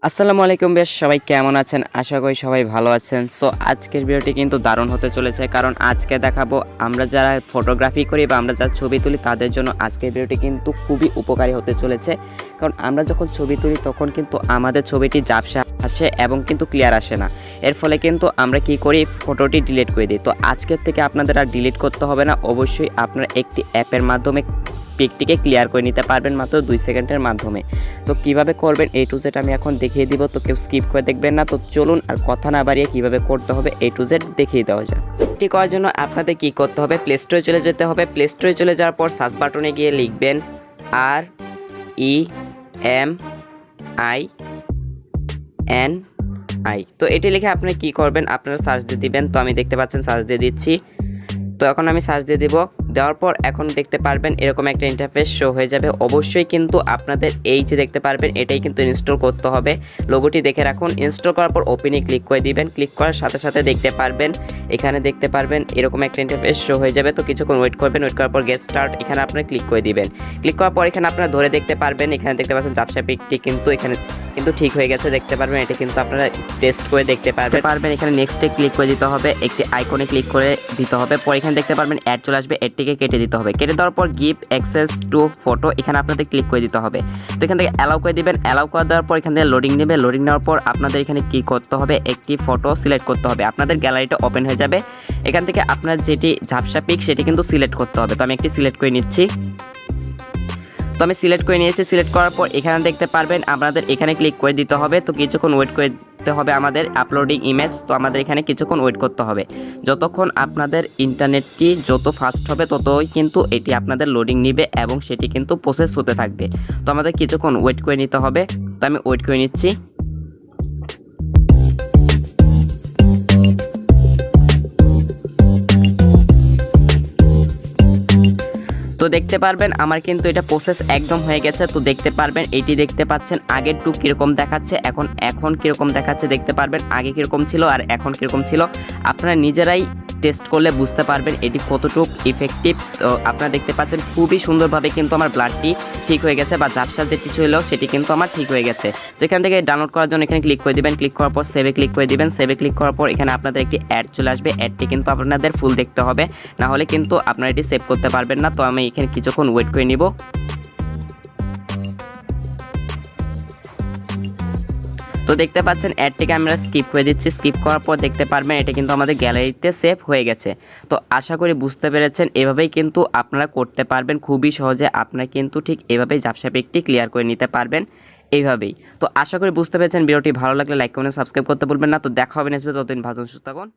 আসসালামু আলাইকুম বেশ সবাই কেমন আছেন? আশা করি সবাই ভালো আছেন। সো আজকের ভিডিওটি কিন্তু দারুণ হতে চলেছে, কারণ আজকে দেখাবো আমরা যারা ফটোগ্রাফি করি বা আমরা যারা ছবি তুলি তাদের জন্য আজকের ভিডিওটি কিন্তু খুবই উপকারী হতে চলেছে। কারণ আমরা যখন ছবি তুলি তখন কিন্তু আমাদের ছবিটি ঝাপসা আসে এবং কিন্তু ক্লিয়ার আসে না। এর ফলে কিন্তু আমরা কি করি, ফটোটি ডিলিট করে দিই। তো আজকের থেকে আপনাদের আর ডিলিট করতে হবে না, অবশ্যই আপনারা একটি অ্যাপের মাধ্যমে পিকটিকে ক্লিয়ার করে নিতে পারবেন মাত্র 2 সেকেন্ডের মাধ্যমে। তো কিভাবে করবেন A to Z আমি এখন দেখিয়ে দিব, তো কেউ স্কিপ করে দেখবেন না। তো চলুন আর কথা না বাড়িয়ে কিভাবে করতে হবে A to Z দেখিয়ে দেওয়া যাক। এটি করার জন্য আপনাদের কি করতে হবে, প্লে স্টোরে চলে যেতে হবে। প্লে স্টোরে চলে যাওয়ার পর সার্চ বাটনে গিয়ে লিখবেন REMINI। তো এটি লিখে আপনি কি করবেন, আপনারা সার্চ দিয়ে দিবেন। তো আমি দেখতে পাচ্ছেন সার্চ দিয়ে দিচ্ছি। তো এখন আমি সার্চ দিয়ে দিব, দেওয়ার পর এখন দেখতে পারবেন এরকম একটা ইন্টারফেস শো হয়ে যাবে। অবশ্যই কিন্তু আপনাদের এই যে দেখতে পারবেন এটাই কিন্তু ইনস্টল করতে হবে। লোগোটি দেখে রাখুন। ইনস্টল করার পর ওপেনে ক্লিক করে দিবেন। ক্লিক করার সাথে সাথে দেখতে পারবেন এখানে দেখতে পারবেন এরকম একটা ইন্টারফেস শো হয়ে যাবে। তো কিছুক্ষণ ওয়েট করবেন। ওয়েট করার পর গেট স্টার্ট এখানে আপনারা ক্লিক করে দিবেন। ক্লিক করার পর এখানে আপনারা ধরে দেখতে পারবেন, এখানে দেখতে পাচ্ছেন ঝাপসা পিকটি কিন্তু এখানে কিন্তু ঠিক হয়ে গেছে। দেখতে পারবেন এটা কিন্তু আপনারা টেস্ট করে দেখতে পারবেন। এখানে নেক্সটে ক্লিক করে দিতে হবে, একটি আইকনে ক্লিক করে দিতে হবে। পর এখানে দেখতে পারবেন অ্যাড চলে আসবে, অ্যাডটিকে কেটে দিতে হবে। কেটে দেওয়ার পর গিভ অ্যাক্সেস টু ফটো এখানে আপনাদের ক্লিক করে দিতে হবে। তো এখান থেকে অ্যালাউ করে দিবেন। অ্যালাউ করে দেওয়ার পর এখান থেকে লোডিং নেবে। লোডিং নেওয়ার পর আপনাদের এখানে কি করতে হবে, একটি ফটো সিলেক্ট করতে হবে। আপনাদের গ্যালারিটা ওপেন হয়ে যাবে। এখান থেকে আপনার যেটি ঝাপসা পিক সেটি কিন্তু সিলেক্ট করতে হবে। তো আমি একটি সিলেক্ট করে নিচ্ছি। তো আমি সিলেক্ট করে নিয়েছি। সিলেক্ট করার পর এখানে দেখতে পারবেন আপনাদের এখানে ক্লিক করে দিতে হবে। তো কিছুক্ষণ ওয়েট করে দিতে হবে আমাদের আপলোডিং ইমেজ। তো আমাদের এখানে কিছুক্ষণ ওয়েট করতে হবে। যতক্ষণ আপনাদের ইন্টারনেটটি যত ফাস্ট হবে ততই কিন্তু এটি আপনাদের লোডিং নিবে এবং সেটি কিন্তু প্রসেস হতে থাকবে। তো আমাদের কিছুক্ষণ ওয়েট করে নিতে হবে। তো আমি ওয়েট করে নিচ্ছি। তো দেখতে পারবেন আমার কিন্তু এটা প্রসেস একদম হয়ে গেছে। তো দেখতে পারবেন এটি দেখতে পাচ্ছেন আগের টু কীরকম দেখাচ্ছে, এখন কীরকম দেখাচ্ছে দেখতে পারবেন। আগে কীরকম ছিল আর এখন কীরকম ছিল আপনারা নিজেরাই টেস্ট করলে বুঝতে পারবেন এটি কতটুকু ইফেক্টিভ। তো আপনারা দেখতে পাচ্ছেন খুবই সুন্দরভাবে কিন্তু আমার ব্লাডটি ঠিক হয়ে গেছে, বা ঝাপসা যেটি ছিল সেটি কিন্তু আমার ঠিক হয়ে গেছে। যেখান থেকে ডাউনলোড করার জন্য এখানে ক্লিক করে দিবেন। ক্লিক করার পর সেভে ক্লিক করে দিবেন। সেভে ক্লিক করার পর এখানে আপনাদের একটি অ্যাড চলে আসবে। অ্যাডটি কিন্তু আপনাদের ফুল দেখতে হবে, না হলে কিন্তু আপনারা এটি সেভ করতে পারবেন না। তো আমি এখানে কিছুক্ষণ ওয়েট করে নিব। তো দেখতে পাচ্ছেন অ্যাডটিকে আমরা স্কিপ করে দিচ্ছি। স্কিপ করার পর দেখতে পারবেন এটা কিন্তু আমাদের গ্যালারিতে সেভ হয়ে গেছে। তো আশা করি বুঝতে পেরেছেন, এভাবেই কিন্তু আপনারা করতে পারবেন খুবই সহজে। আপনারা কিন্তু ঠিক এভাবেই ঝাপসা পিকটি ক্লিয়ার করে নিতে পারবেন এইভাবেই। তো আশা করি বুঝতে পেরেছেন। ভিডিওটি ভালো লাগলে লাইক কমেন্ট সাবস্ক্রাইব করতে ভুলবেন না। তো দেখা হবে নেক্সট ভিডিওতে, ততদিন ভালো সুস্থ থাকুন।